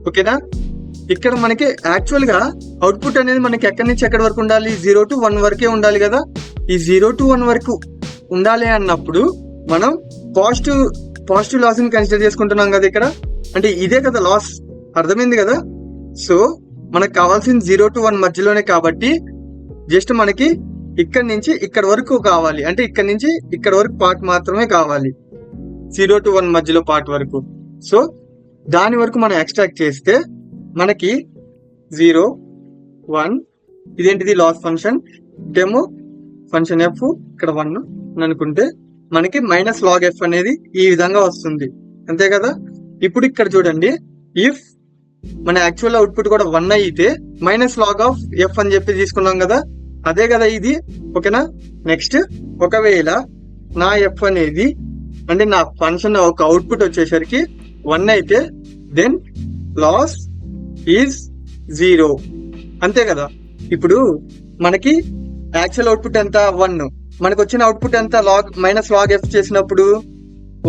ఓకేనా? ఇక్కడ మనకి యాక్చువల్ గా అవుట్పుట్ అనేది మనకి ఎక్కడి నుంచి ఎక్కడి వరకు ఉండాలి, 0 to 1 వరకే ఉండాలి కదా. ఈ 0 to 1 వరకు ఉండాలి అన్నప్పుడు మనం పాజిటివ్ లాస్ ని కన్సిడర్ చేసుకుంటున్నాం కదా ఇక్కడ. అంటే ఇదే కదా లాస్, అర్థమైంది కదా. సో మనకు కావాల్సింది 0 to 1 మధ్యలోనే కాబట్టి జస్ట్ మనకి ఇక్కడ నుంచి ఇక్కడ వరకు కావాలి, అంటే ఇక్కడ నుంచి ఇక్కడ వరకు పార్ట్ మాత్రమే కావాలి, 0 to 1 మధ్యలో పార్ట్ వరకు. సో దాని వరకు మనం ఎక్స్ట్రాక్ట్ చేస్తే మనకి 0, 1 ఇదేంటిది loss function, demo function f ఇక్కడ 1 అనుకుంటే మనకి మైనస్ లాగ్ ఎఫ్ అనేది ఈ విధంగా వస్తుంది, అంతే కదా. ఇప్పుడు ఇక్కడ చూడండి, ఇఫ్ మన యాక్చువల్ అవుట్పుట్ కూడా 1 అయితే మైనస్ లాగ్ ఆఫ్ ఎఫ్ అని చెప్పి తీసుకున్నాం కదా, అదే కదా ఇది. ఓకేనా. నెక్స్ట్ ఒకవేళ నా ఎఫ్ అనేది అంటే నా ఫంక్షన్ ఒక అవుట్పుట్ వచ్చేసరికి 1 అయితే దెన్ లాస్ ఈజ్ 0, అంతే కదా. ఇప్పుడు మనకి యాక్చువల్ అవుట్పుట్ ఎంత 1, మనకు వచ్చిన అవుట్పుట్ ఎంత మైనస్ లాగ్ ఎఫ్ చేసినప్పుడు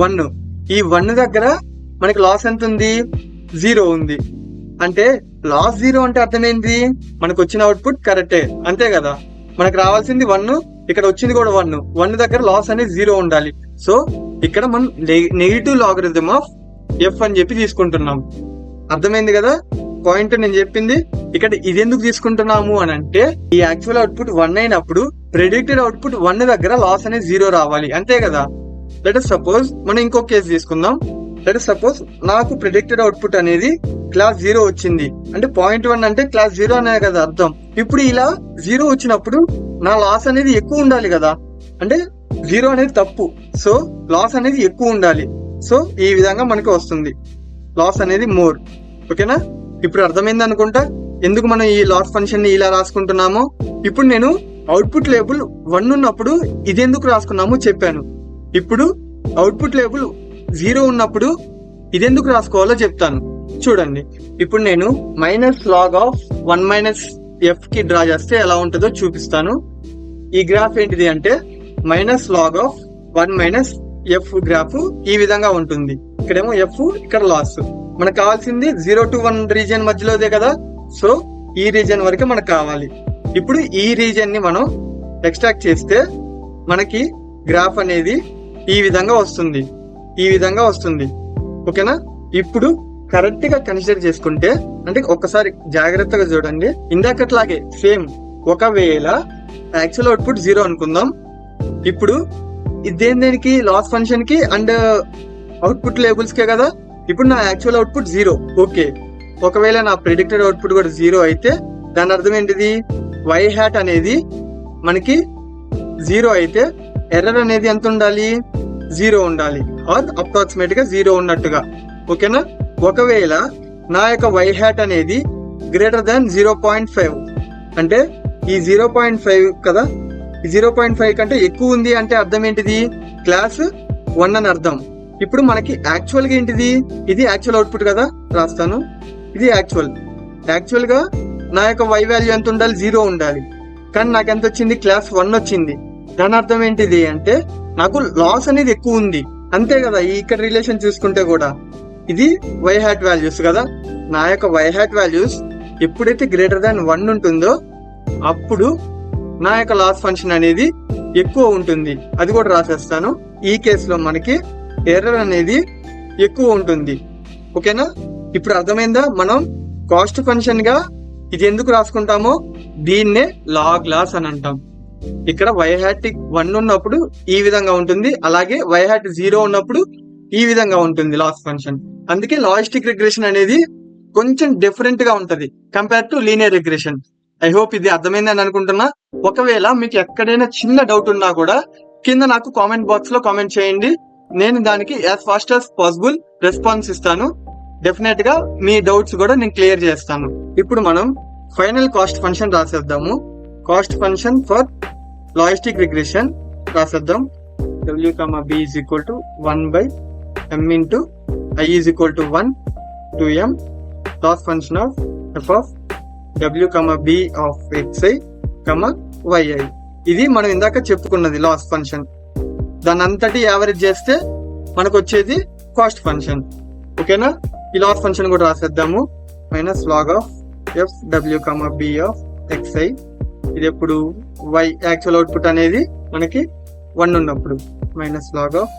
1. ఈ 1 దగ్గర మనకి లాస్ ఎంత ఉంది, 0 ఉంది. అంటే లాస్ 0 అంటే అర్థమైంది, మనకు వచ్చిన అవుట్పుట్ కరెక్టే, అంతే కదా. మనకు రావాల్సింది 1, ఇక్కడ వచ్చింది కూడా 1 దగ్గర లాస్ అనేది 0 ఉండాలి. సో ఇక్కడ మనం నెగిటివ్ లాగరిథం ఆఫ్ ఎఫ్ అని చెప్పి తీసుకుంటున్నాం, అర్థమైంది కదా పాయింట్ నేను చెప్పింది. ఇక్కడ ఇది ఎందుకు తీసుకుంటున్నాము అని అంటే ఈ యాక్చువల్ అవుట్పుట్ 1 అయినప్పుడు ప్రెడిక్టెడ్ అవుట్పుట్ 1 దగ్గర లాస్ అనేది 0 రావాలి, అంతే కదా. లెట్ us సపోజ్ మనం ఇంకో కేసు తీసుకుందాం. లెట్ us సపోజ్ నాకు ప్రెడిక్టెడ్ అవుట్పుట్ అనేది క్లాస్ 0 వచ్చింది, అంటే 0.1 అంటే క్లాస్ 0 అనే కదా అర్థం. ఇప్పుడు ఇలా 0 వచ్చినప్పుడు నా లాస్ అనేది ఎక్కువ ఉండాలి కదా, అంటే 0 అనేది తప్పు, సో లాస్ అనేది ఎక్కువ ఉండాలి. సో ఈ విధంగా మనకి వస్తుంది లాస్ అనేది మోర్. ఓకేనా. ఇప్పుడు అర్థమైంది అనుకుంటా ఎందుకు మనం ఈ లాస్ ఫంక్షన్ ని ఇలా రాసుకుంటున్నామో. ఇప్పుడు నేను అవుట్పుట్ లేబుల్ 1 ఉన్నప్పుడు ఇది ఎందుకు రాసుకున్నామో చెప్పాను. ఇప్పుడు అవుట్పుట్ లేబుల్ 0 ఉన్నప్పుడు ఇది ఎందుకు రాసుకోవాలో చెప్తాను, చూడండి. ఇప్పుడు నేను minus log of 1 minus f కి డ్రా చేస్తే ఎలా ఉంటుందో చూపిస్తాను. ఈ గ్రాఫ్ ఏంటిది అంటే minus log of 1 minus f graph ఈ విధంగా ఉంటుంది. ఇక్కడేమో ఎఫ్, ఇక్కడ లాస్. మనకు కావాల్సింది 0 to 1 రీజియన్ మధ్యలోదే కదా, సో ఈ రీజియన్ వరకే మనకు కావాలి. ఇప్పుడు ఈ రీజియన్ ని మనం ఎక్స్ట్రాక్ట్ చేస్తే మనకి గ్రాఫ్ అనేది ఈ విధంగా వస్తుంది, ఈ విధంగా వస్తుంది. ఓకేనా. ఇప్పుడు కరెక్ట్ గా కన్సిడర్ చేసుకుంటే, అంటే ఒక్కసారి జాగ్రత్తగా చూడండి, ఇందాకట్లాగే సేమ్. ఒకవేళ యాక్చువల్ అవుట్పుట్ 0 అనుకుందాం. ఇప్పుడు దేనికి లాస్ ఫంక్షన్ కి అండ్ అవుట్పుట్ లేబుల్స్ కే కదా. ఇప్పుడు నా యాక్చువల్ అవుట్పుట్ 0, ఓకే. ఒకవేళ నా ప్రిడిక్టెడ్ అవుట్పుట్ కూడా 0 అయితే దాని అర్థం ఏంటిది, వై హ్యాట్ అనేది మనకి 0 అయితే ఎర్రర్ అనేది ఎంత ఉండాలి, 0 ఉండాలి, ఆర్ అప్రాక్సిమేట్ గా 0 ఉన్నట్టుగా. ఓకేనా. ఒకవేళ నా యొక్క వై హ్యాట్ అనేది గ్రేటర్ దాన్ 0.5 అంటే ఈ 0.5 కదా, ఈ 0.5 కంటే ఎక్కువ ఉంది అంటే అర్థం ఏంటిది, క్లాస్ 1 అని అర్థం. ఇప్పుడు మనకి యాక్చువల్ గా ఏంటిది, ఇది యాక్చువల్ అవుట్పుట్ కదా, రాస్తాను. ఇది యాక్చువల్ గా నా యొక్క వై వాల్యూ ఎంత ఉండాలి, 0 ఉండాలి. కానీ నాకు ఎంత వచ్చింది, క్లాస్ 1 వచ్చింది. దాని అర్థం ఏంటిది అంటే నాకు లాస్ అనేది ఎక్కువ ఉంది, అంతే కదా. ఇక్కడ రిలేషన్ చూసుకుంటే కూడా ఇది వై హ్యాట్ వాల్యూస్ కదా. నా యొక్క వై హ్యాట్ వాల్యూస్ ఎప్పుడైతే గ్రేటర్ దాన్ 1 ఉంటుందో అప్పుడు నా యొక్క లాస్ ఫంక్షన్ అనేది ఎక్కువ ఉంటుంది, అది కూడా రాసేస్తాను. ఈ కేసులో మనకి ఎర్రర్ అనేది ఎక్కువ ఉంటుంది. ఓకేనా. ఇప్పుడు అర్థమైందా, మనం కాస్ట్ ఫంక్షన్ గా ఇది ఎందుకు రాసుకుంటామో దీన్నే లాగ్ లాస్ అని అంటాం. ఇక్కడ వై హ్యాట్ 1 ఉన్నప్పుడు ఈ విధంగా ఉంటుంది, అలాగే వై హ్యాట్ 0 ఉన్నప్పుడు ఈ విధంగా ఉంటుంది లాస్ ఫంక్షన్. అందుకే లాజిస్టిక్ రిగ్రెషన్ అనేది కొంచెం డిఫరెంట్ గా ఉంటది compare to linear regression. I hope ఇది అర్థమైందని అనుకుంటున్నా. ఒకవేళ మీకు ఎక్కడైనా చిన్న డౌట్ ఉన్నా కూడా కింద నాకు కామెంట్ బాక్స్ లో కామెంట్ చేయండి, నేను దానికి as fast as possible response ఇస్తాను. డెఫినెట్ గా మీ డౌట్స్ కూడా నేను క్లియర్ చేస్తాను. ఇప్పుడు మనం ఫైనల్ కాస్ట్ ఫంక్షన్ రాసేద్దాము. Cost function for logistic regression రాసేద్దాం. w, b is equal to 1 by m into I is equal to 1 to m loss function of f of w, b of xi, yi. ఇది మనం ఇందాక చెప్పుకున్నది లాస్ ఫంక్షన్. దాని అంతటి యావరేజ్ చేస్తే మనకు వచ్చేది కాస్ట్ ఫంక్షన్. ఓకేనా. ఈ లాస్ ఫంక్షన్ కూడా రాసేద్దాము. Minus log of F W comma B of X I. ఇది ఎప్పుడు వై యాక్చువల్ అవుట్పుట్ అనేది మనకి 1 ఉన్నప్పుడు minus log of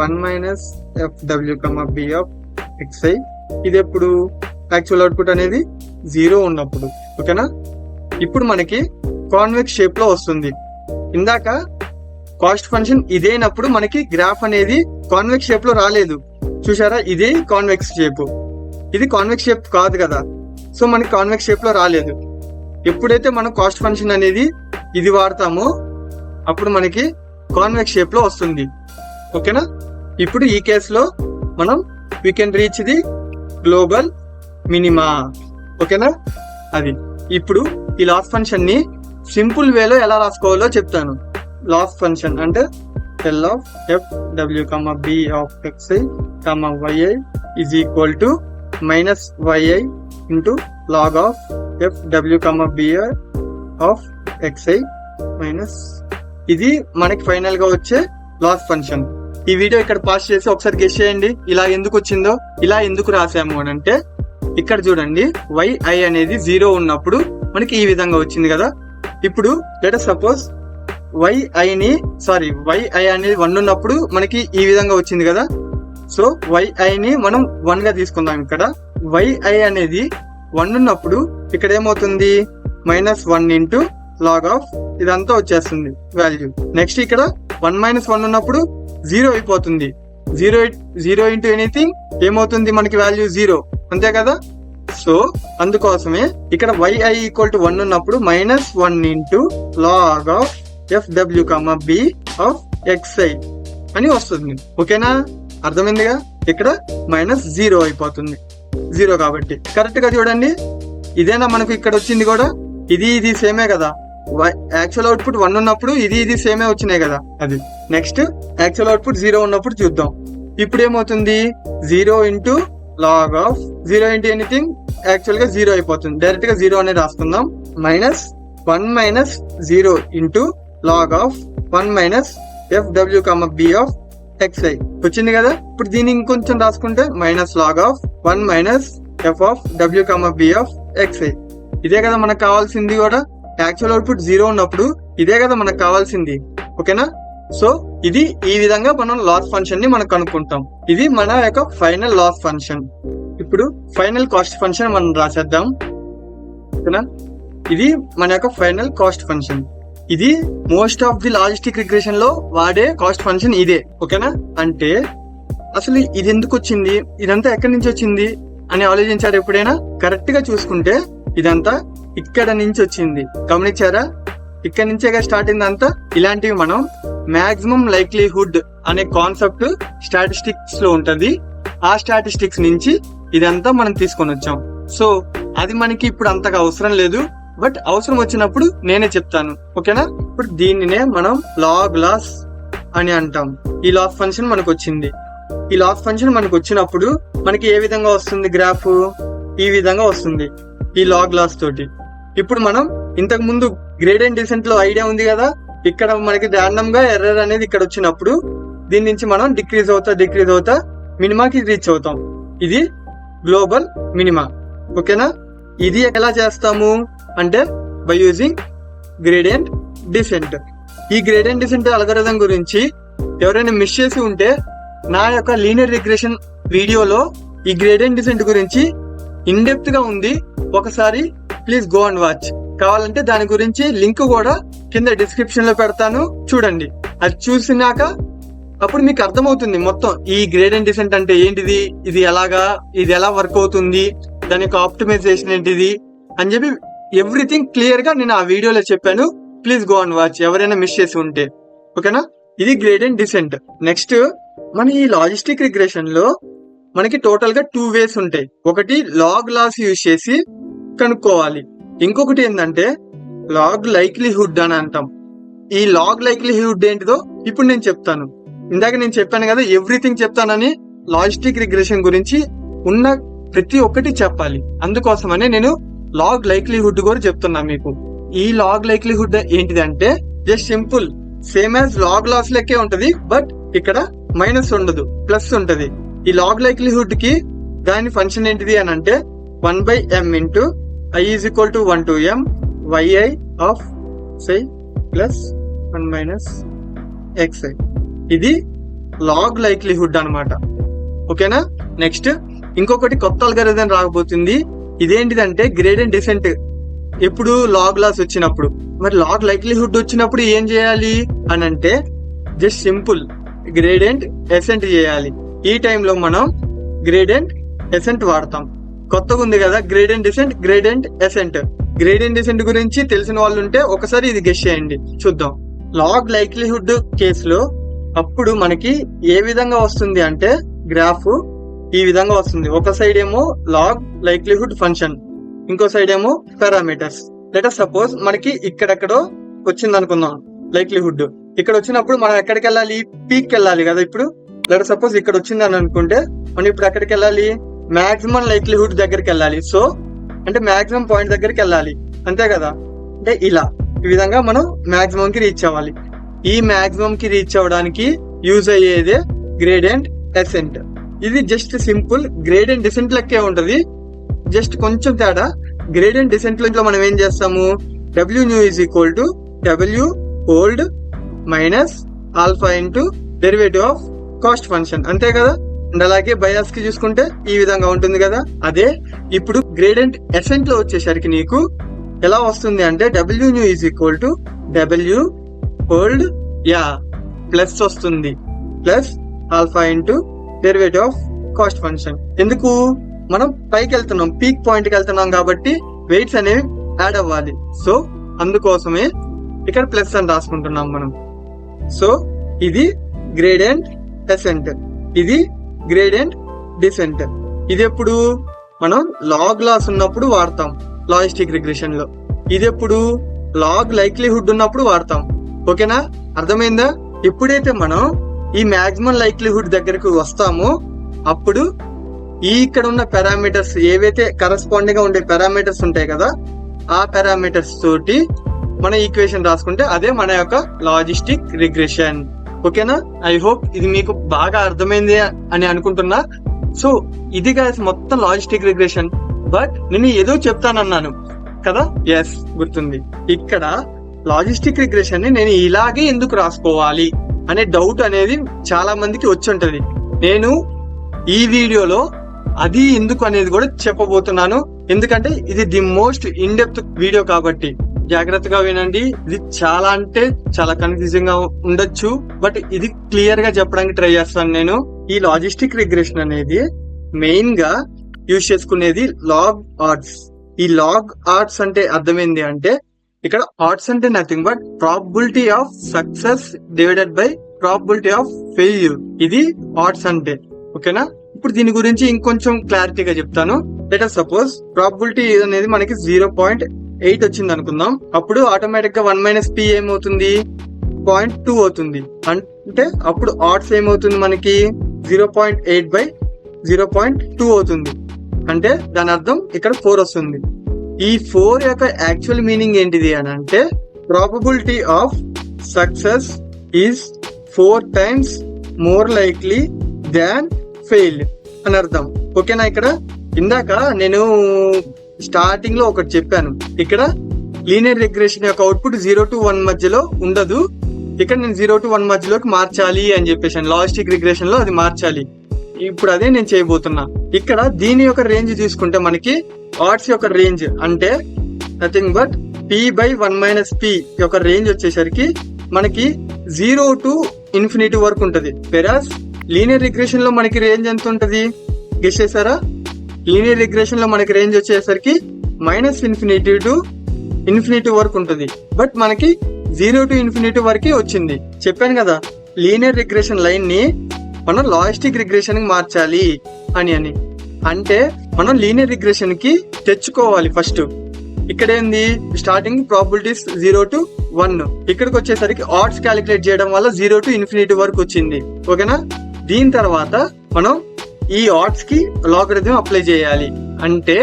1 minus F W comma B of X I. ఇది ఎప్పుడు యాక్చువల్ అవుట్పుట్ అనేది 0 ఉన్నప్పుడు. ఓకేనా, ఇప్పుడు మనకి కాన్వెక్స్ షేప్ లో వస్తుంది. ఇందాక కాస్ట్ ఫంక్షన్ ఇదేనప్పుడు మనకి గ్రాఫ్ అనేది కాన్వెక్స్ షేప్ లో రాలేదు, చూసారా? ఇదే కాన్వెక్స్ షేప్, ఇది కాన్వెక్స్ షేప్ కాదు కదా, సో మనకి కాన్వెక్స్ షేప్ లో రాలేదు. ఎప్పుడైతే మనం కాస్ట్ ఫంక్షన్ అనేది ఇది వాడతామో అప్పుడు మనకి కాన్వెక్స్ షేప్ లో వస్తుంది. ఓకేనా, ఇప్పుడు ఈ కేసులో మనం we can reach the global minima. ఓకేనా, అది ఇప్పుడు ఈ లాస్ ఫంక్షన్ ని సింపుల్ వేలో ఎలా రాసుకోవాలో చెప్తాను. లాస్ ఫంక్షన్ అంటే L of F W comma B of x i comma y i is equal to minus y i into log of F W comma B of x i minus, ఇది మనకి ఫైనల్ గా వచ్చే లాస్ ఫంక్షన్. ఈ వీడియో ఇక్కడ పాస్ చేసి ఒకసారి గెస్ చేయండి ఇలా ఎందుకు వచ్చిందో. ఇలా ఎందుకు రాసాము అని అంటే ఇక్కడ చూడండి, yi అనేది 0 ఉన్నప్పుడు మనకి ఈ విధంగా వచ్చింది కదా. ఇప్పుడు లెట్ us సపోజ్ yi అనేది 1 ఉన్నప్పుడు మనకి ఈ విధంగా వచ్చింది కదా. సో yi ని మనం 1 గా తీసుకుందాం. ఇక్కడ yi అనేది 1 ఉన్నప్పుడు ఇక్కడ ఏమవుతుంది, -1 ఇంటూ లాగ్ ఆఫ్ ఇదంతా వచ్చేస్తుంది వాల్యూ. నెక్స్ట్ ఇక్కడ 1 - 1 ఉన్నప్పుడు 0 అయిపోతుంది. 0 ఇంటూ ఎనీథింగ్ ఏమవుతుంది, మనకి వాల్యూ 0, అంతే కదా. సో అందుకోసమే ఇక్కడ yi ఈక్వల్ టు 1 ఉన్నప్పుడు -1 into log of F W comma B of x i అని వస్తుంది. ఓకేనా, అర్థమైందిగా. ఇక్కడ -0 అయిపోతుంది, 0 కాబట్టి. కరెక్ట్ గా చూడండి, ఇదేనా మనకు ఇక్కడ వచ్చింది కూడా, ఇది సేమే కదా. యాక్చువల్ అవుట్పుట్ 1 ఉన్నప్పుడు ఇది సేమే వచ్చినాయి కదా. అది నెక్స్ట్ యాక్చువల్ అవుట్పుట్ 0 ఉన్నప్పుడు చూద్దాం. ఇప్పుడు ఏమవుతుంది, 0 into log of 0 into anything actually గా 0 అయిపోతుంది. డైరెక్ట్ గా 0 అనేది రాసుకుందాం. -1 - 0 into log of 1 - f W comma B of x i వచ్చింది కదా. ఇప్పుడు దీన్ని ఇంకొంచెం రాసుకుంటే minus log of 1 - f of డబ్ల్యూ కమా బి ఆఫ్ ఎక్స్ఐ. ఇదే కదా మనకు కావాల్సింది కూడా. యాక్చువల్ అవుట్పుట్ 0 ఉన్నప్పుడు ఇదే కదా మనకు కావాల్సింది. ఓకేనా, సో ఇది ఈ విధంగా మనం లాస్ ఫంక్షన్ ని మనం కనుక్కుంటాం. ఇది మన యొక్క ఫైనల్ లాస్ ఫంక్షన్. ఇప్పుడు ఫైనల్ కాస్ట్ ఫంక్షన్ మనం రాసేద్దాం. ఓకేనా, ఇది మన యొక్క ఫైనల్ కాస్ట్ ఫంక్షన్. ఇది most of the logistic regression లో వాడే కాస్ట్ ఫంక్షన్ ఇదే. ఓకేనా, అంటే అసలు ఇది ఎందుకు వచ్చింది, ఇదంతా ఎక్కడి నుంచి వచ్చింది అని ఆలోచించారు ఎప్పుడైనా? కరెక్ట్ గా చూసుకుంటే ఇదంతా ఇక్కడ నుంచి వచ్చింది. గమనించారా? ఇక్కడ నుంచేగా స్టార్ట్ అయిందంతా. ఇలాంటివి మనం మాక్సిమం లైక్లీహుడ్ అనే కాన్సెప్ట్ స్టాటిస్టిక్స్ లో ఉంటది. ఆ స్టాటిస్టిక్స్ నుంచి ఇదంతా మనం తీసుకొని వచ్చాం. సో అది మనకి ఇప్పుడు అంతగా అవసరం లేదు, బట్ అవసరం వచ్చినప్పుడు నేనే చెప్తాను. ఓకేనా, ఇప్పుడు దీనినే మనం లాస్ అని అంటాం. ఈ లాస్ ఫంక్షన్ మనకు వచ్చింది. ఈ లాస్ ఫంక్షన్ మనకు వచ్చినప్పుడు మనకి ఏ విధంగా వస్తుంది గ్రాఫ్, ఈ విధంగా వస్తుంది ఈ లాస్ తోటి. ఇప్పుడు మనం ఇంతకు ముందు గ్రేడియంట్ డిసెంట్ లో ఐడియా ఉంది కదా, ఇక్కడ మనకి ర్యాండమ్ గా ఎర్రర్ అనేది ఇక్కడ వచ్చినప్పుడు దీని నుంచి మనం డిక్రీజ్ అవుతా మినిమాకి రీచ్ అవుతాం. ఇది గ్లోబల్ మినిమా. ఓకేనా, ఇది ఎలా చేస్తాము అంటే బై యూజింగ్ గ్రేడియంట్ డిసెంట్. ఈ గ్రేడియంట్ డిసెంట్ అల్గోరిథం గురించి ఎవరైనా మిస్ చేసి ఉంటే నా యొక్క లీనియర్ రిగ్రెషన్ వీడియోలో ఈ గ్రేడియంట్ డిసెంట్ గురించి ఇన్ డెప్త్ గా ఉంది, ఒకసారి ప్లీజ్ గో అండ్ వాచ్. కావాలంటే దాని గురించి లింక్ కూడా కింద డిస్క్రిప్షన్ లో పెడతాను, చూడండి. అది చూసినాక అప్పుడు మీకు అర్థమవుతుంది మొత్తం ఈ గ్రేడియంట్ డిసెంట్ అంటే ఏంటిది, ఇది ఎలా వర్క్ అవుతుంది, దాని యొక్క ఆప్టిమైజేషన్ ఏంటిది అని చెప్పి ఎవ్రీథింగ్ క్లియర్ గా నేను ఆ వీడియోలో చెప్పాను. ప్లీజ్ గో అండ్ వాచ్ ఎవరైనా మిస్ చేసి ఉంటే. ఓకేనా, ఇది గ్రేడియంట్ డిసెంట్. నెక్స్ట్ మన ఈ లాజిస్టిక్ రిగ్రెషన్ లో మనకి టోటల్ గా 2 వేస్ ఉంటాయి. ఒకటి లాస్ యూజ్ చేసి కనుక్కోవాలి, ఇంకొకటి ఏంటంటే లాగ్ లైక్లీహుడ్ అని అంటాం. ఈ లాగ్ లైక్లీహుడ్ ఏంటిదో ఇప్పుడు నేను చెప్తాను. ఇందాక నేను చెప్పాను కదా ఎవ్రీథింగ్ చెప్తానని. లాజిస్టిక్ రిగ్రెషన్ గురించి ఉన్న ప్రతి ఒక్కటి చెప్పాలి, అందుకోసమనే నేను లాగ్ లైక్లీహుడ్ కూడా చెప్తున్నా మీకు. ఈ లాగ్ లైక్లీహుడ్ ఏంటిదంటే just simple same as loss లెక్కే ఉంటది, బట్ ఇక్కడ మైనస్ ఉండదు, ప్లస్ ఉంటది. ఈ లాగ్ లైక్లీహుడ్ కి దాని ఫంక్షన్ ఏంటిది అని అంటే 1/m into i is equal to 1 to m yi of psi plus 1 minus xi. ఇది లాగ్ లైక్లీహుడ్ అన్నమాట. ఓకేనా. నెక్స్ట్ ఇంకొకటి కొత్త అల్గారిథం రాకపోతుంది. ఇదేంటిదంటే గ్రేడియంట్ డిసెంట్. ఎప్పుడు లాగ్ లాస్ వచ్చినప్పుడు. మరి లాగ్ లైక్లీహుడ్ వచ్చినప్పుడు ఏం చేయాలి అని అంటే జస్ట్ సింపుల్ గ్రేడియంట్ ఎసెంట్ చేయాలి. ఈ టైంలో మనం గ్రేడియంట్ ఎసెంట్ వాడతాం. కొత్తగా ఉంది కదా gradient descent, gradient ascent. Gradient descent గురించి తెలిసిన వాళ్ళు ఉంటే ఒకసారి ఇది గెస్ చేయండి, చూద్దాం. లాగ్ లైక్లీహుడ్ కేసులో అప్పుడు మనకి ఏ విధంగా వస్తుంది అంటే గ్రాఫ్ ఈ విధంగా వస్తుంది. ఒక సైడ్ ఏమో లాగ్ లైక్లీహుడ్ ఫంక్షన్, ఇంకో సైడ్ ఏమో పారామీటర్స్. లెట్ సపోజ్ మనకి ఇక్కడెక్కడో వచ్చింది అనుకుందాం లైక్లీహుడ్. ఇక్కడ వచ్చినప్పుడు మనం ఎక్కడికి వెళ్ళాలి, పీక్ వెళ్ళాలి కదా. ఇప్పుడు లెట్ సపోజ్ ఇక్కడ వచ్చింది అని అనుకుంటే మనం ఇప్పుడు ఎక్కడికి వెళ్ళాలి, మాక్సిమం లైక్లీహుడ్ దగ్గరికి వెళ్ళాలి. సో అంటే మాక్సిమం పాయింట్ దగ్గరికి వెళ్ళాలి, అంతే కదా. అంటే ఇలా ఈ విధంగా మనం మాక్సిమం కి రీచ్ అవ్వాలి. ఈ మాక్సిమం కి రీచ్ అవ్వడానికి యూజ్ అయ్యేదే గ్రేడియంట్ ఎసెంట్. ఇది జస్ట్ సింపుల్ గ్రేడియంట్ డిసెంట్ లెక్కే ఉంటది, జస్ట్ కొంచెం తేడా. గ్రేడియంట్ డిసెంట్ లో మనం ఏం చేస్తాము, w new is equal to w old minus alpha into derivative of cost function, అంతే కదా. అండ్ అలాగే బయాస్ కి చూసుకుంటే ఈ విధంగా ఉంటుంది కదా. అదే ఇప్పుడు గ్రేడియంట్ ఎసెంట్ లో వచ్చేసరికి నీకు ఎలా వస్తుంది అంటే w new is equal to w old plus వస్తుంది, plus alpha into derivative of cost function. ఎందుకు, మనం పైకి వెళ్తున్నాం, పీక్ పాయింట్ కి వెళ్తున్నాం కాబట్టి వెయిట్స్ అనేవి యాడ్ అవ్వాలి. సో అందుకోసమే ఇక్కడ ప్లస్ అని రాసుకుంటున్నాం మనం. సో ఇది గ్రేడియంట్ ఎసెంట్, ఇది గ్రేడియంట్ డిసెంట్. ఇది ఎప్పుడు మనం లాగ్ లాస్ ఉన్నప్పుడు వాడతాం లాజిస్టిక్ రిగ్రెషన్ లో. ఇది ఎప్పుడు లాగ్ లైక్లీహుడ్ ఉన్నప్పుడు వాడతాం. ఓకేనా, అర్థమైందా. ఎప్పుడైతే మనం ఈ మాక్సిమం లైక్లీహుడ్ దగ్గరకు వస్తామో అప్పుడు ఈ ఇక్కడ ఉన్న పారామీటర్స్ ఏవైతే కరెస్పాండింగ్ గా ఉండే పారామీటర్స్ ఉంటాయి కదా, ఆ పారామీటర్స్ తోటి మన ఈక్వేషన్ రాసుకుంటే అదే మన యొక్క లాజిస్టిక్ రిగ్రెషన్. ఓకేనా, ఐ హోప్ ఇది మీకు బాగా అర్థమైంది అని అనుకుంటున్నా. సో ఇది గాయ్స్ మొత్తం లాజిస్టిక్ రిగ్రెషన్. బట్ నేను ఏదో చెప్తానన్నాను కదా, ఎస్ గుర్తుంది. ఇక్కడ లాజిస్టిక్ రిగ్రెషన్ ని నేను ఇలాగే ఎందుకు రాసుకోవాలి అనే డౌట్ అనేది చాలా మందికి వచ్చి ఉంటది. నేను ఈ వీడియోలో అది ఎందుకు అనేది కూడా చెప్పబోతున్నాను. ఎందుకంటే ఇది the most in depth video కాబట్టి జాగ్రత్తగా వినండి. ఇది చాలా అంటే చాలా కన్ఫ్యూజింగ్ గా ఉండొచ్చు, బట్ ఇది క్లియర్ గా చెప్పడానికి ట్రై చేస్తాను నేను. ఈ లాజిస్టిక్ రిగ్రెషన్ అనేది మెయిన్ గా యూజ్ చేసుకునేది లాగ్ ఆడ్స్. ఈ లాగ్ ఆడ్స్ అంటే అర్థమైంది అంటే ఇక్కడ ఆడ్స్ అంటే nothing but probability of success divided by probability of failure. ఇది ఆడ్స్ అంటే. ఓకేనా, ఇప్పుడు దీని గురించి ఇంకొంచెం క్లారిటీగా చెప్తాను. లెట్ us సపోజ్ ప్రాబబిలిటీ అనేది మనకి 0.8 వచ్చింది అనుకుందాం. అప్పుడు ఆటోమేటిక్ గా 1 - p ఏమవుతుంది, 0.2 అవుతుంది. అంటే అప్పుడు ఆడ్స్ ఏమవుతుంది మనకి 0.8/0.2 అవుతుంది. అంటే దాని అర్థం ఇక్కడ 4 వస్తుంది. ఈ 4 యొక్క యాక్చువల్ మీనింగ్ ఏంటిది అని అంటే probability of success is 4 times more likely than fail అని అర్థం. ఓకేనా, ఇక్కడ ఇందాక నేను స్టార్టింగ్ లో ఒకటి చెప్పాను, ఇక్కడ లీనియర్ రిగ్రెషన్ యొక్క అవుట్పుట్ 0 to 1 మధ్యలో ఉండదు. ఇక్కడ నేను 0 to 1 మధ్యలోకి మార్చాలి అని చెప్పేసి లాజిస్టిక్ రిగ్రెషన్ లో అది మార్చాలి. ఇప్పుడు అదే నేను చేయబోతున్నా. ఇక్కడ దీని యొక్క రేంజ్ తీసుకుంటే మనకి ఆడ్స్ యొక్క రేంజ్ అంటే నథింగ్ బట్ p/1 - p యొక్క రేంజ్ వచ్చేసరికి మనకి 0 to ఇన్ఫినిటీ వరకు ఉంటది. వెరాస్ లీనియర్ రిగ్రెషన్ లో మనకి రేంజ్ ఎంత ఉంటది గెస్ చేశారా? లీనియర్ రిగ్రెషన్ లో మనకి రేంజ్ వచ్చేసరికి -∞ to ఇన్ఫినిటీ వరకు ఉంటది. బట్ మనకి 0 to ఇన్ఫినిటీ వరకే వచ్చింది. చెప్పాను కదా లీనియర్ రిగ్రెషన్ లైన్ ని మనం లాజిస్టిక్ రిగ్రెషన్ కి మార్చాలి అని. అంటే మనం లీనియర్ రిగ్రెషన్ కి తెచ్చుకోవాలి ఫస్ట్. ఇక్కడ ఏంది స్టార్టింగ్ ప్రాబబిలిటీస్ 0 to 1, ఇక్కడికి వచ్చేసరికి ఆడ్స్ క్యాలిక్యులేట్ చేయడం వల్ల 0 to ఇన్ఫినిటీ వరకు వచ్చింది. ఓకేనా, దీని తర్వాత మనం ఈ ఆడ్స్ కి లాగరిథం అప్లై చేయాలి. అంటే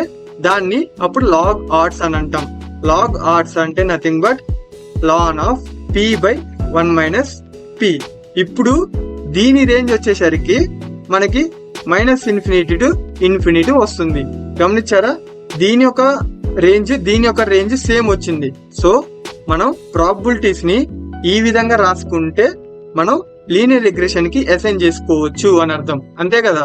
దాన్ని అప్పుడు లాగ్ ఆడ్స్ అని అంటాం. లాగ్ ఆడ్స్ అంటే nothing but ln of p/1 - p. ఇప్పుడు దీని రేంజ్ వచ్చేసరికి మనకి -∞ to ఇన్ఫినిటీ వస్తుంది. గమనించారా? దీని యొక్క రేంజ్ సేమ్ వచ్చింది. సో మనం ప్రాబబిలిటీస్ ని ఈ విధంగా రాసుకుంటే మనం లీనియర్ రిగ్రెషన్ కి అసైన్ చేసుకోవచ్చు అని అర్థం, అంతే కదా.